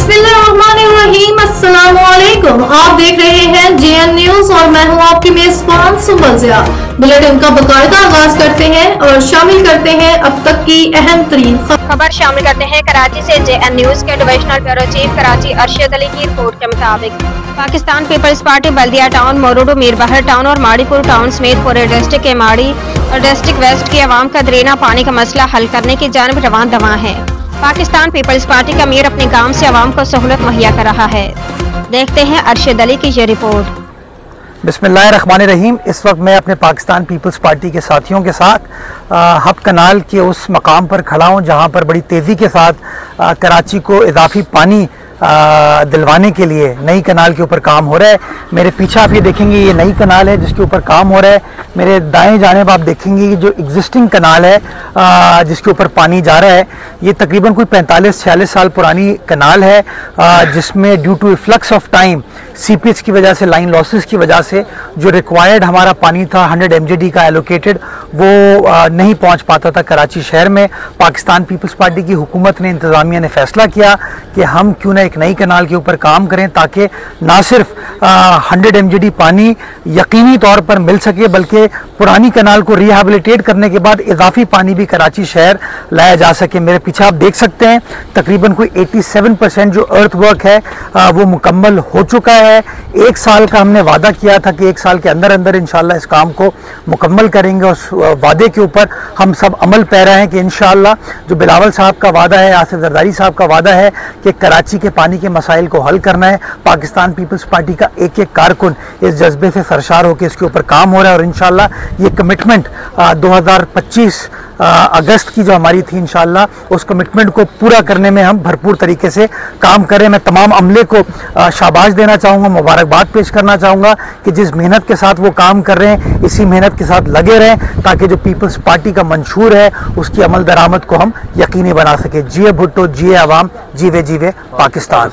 बिस्मिल्लाहिर्रहमानिर्रहीम। अस्सलामुअलैकुम। आप देख रहे हैं JN न्यूज और मैं हूं आपकी मेजबान सुंबल ज़िया। बुलेटिन का बाकायदा आगाज करते हैं और शामिल करते हैं अब तक की अहम तरीन खबर शामिल करते हैं। कराची से JN न्यूज के divisional bureau chief Karachi Arshad Ali की रिपोर्ट के मुताबिक पाकिस्तान पीपल्स पार्टी बल्दिया टाउन, मोरूडू, मीरबहर टाउन और माड़ीपुर टाउन समेत पूरे डिस्ट्रिक्ट के माड़ी और डिस्ट्रिक्ट वेस्ट की आवाम का दरीना पानी का मसला हल करने की जानिब रवान दवा है। पाकिस्तान पीपल्स पार्टी का अमीर अपने काम से आवाम को सहूलत मुहैया कर रहा है। देखते हैं अरशद अली की ये रिपोर्ट। बिस्मिल्लाहिर्रहमानिर्रहीम। इस वक्त मैं अपने पाकिस्तान पीपल्स पार्टी के साथियों के साथ हब कनाल के उस मकाम पर खड़ा हूँ जहाँ पर बड़ी तेज़ी के साथ कराची को इजाफी पानी दिलवाने के लिए नई कनाल के ऊपर काम हो रहा है। मेरे पीछे आप ये देखेंगे, ये नई कनाल है जिसके ऊपर काम हो रहा है। मेरे दाएं जानिब आप देखेंगे ये जो एग्जिस्टिंग कनाल है जिसके ऊपर पानी जा रहा है, ये तकरीबन कोई 45-46 साल पुरानी कनाल है जिसमें due to flux of time, seepage की वजह से, लाइन लॉसेस की वजह से जो रिक्वायर्ड हमारा पानी था 100 MJD का एलोकेटेड, वो नहीं पहुंच पाता था कराची शहर में। पाकिस्तान पीपल्स पार्टी की हुकूमत ने, इंतज़ामिया ने फैसला किया कि हम क्यों ना एक नई कनाल के ऊपर काम करें ताकि ना सिर्फ 100 MJD पानी यकीनी तौर पर मिल सके बल्कि पुरानी कनाल को रिहेबिलिटेट करने के बाद इजाफी पानी भी कराची शहर लाया जा सके। मेरे पीछे आप देख सकते हैं तकरीबन कोई 87% जो अर्थ वर्क है वो मुकम्मल हो चुका है। 1 साल का हमने वादा किया था कि 1 साल के अंदर अंदर इंशाल्लाह इस काम को मुकम्मल करेंगे। उस वादे के ऊपर हम सब अमल पैरा हैं कि इंशाल्लाह जो बिलावल साहब का वादा है, आसिफ जरदारी साहब का वादा है कि कराची के पानी के मसाइल को हल करना है, पाकिस्तान पीपल्स पार्टी का एक एक कारकुन इस जज्बे से सरशार होकर इसके ऊपर काम हो रहा है और इंशाल्लाह ये कमिटमेंट 2025 अगस्त की जो हमारी थी, इंशाल्लाह उस कमिटमेंट को पूरा करने में हम भरपूर तरीके से काम करें। मैं तमाम अमले को शाबाश देना चाहूँगा, मुबारकबाद पेश करना चाहूँगा कि जिस मेहनत के साथ वो काम कर रहे हैं इसी मेहनत के साथ लगे रहें ताकि जो पीपल्स पार्टी का मंशूर है उसकी अमल दरामद को हम यकीनी बना सके। जिए भुट्टो, जिए अवाम, जीवे जीवे पाकिस्तान।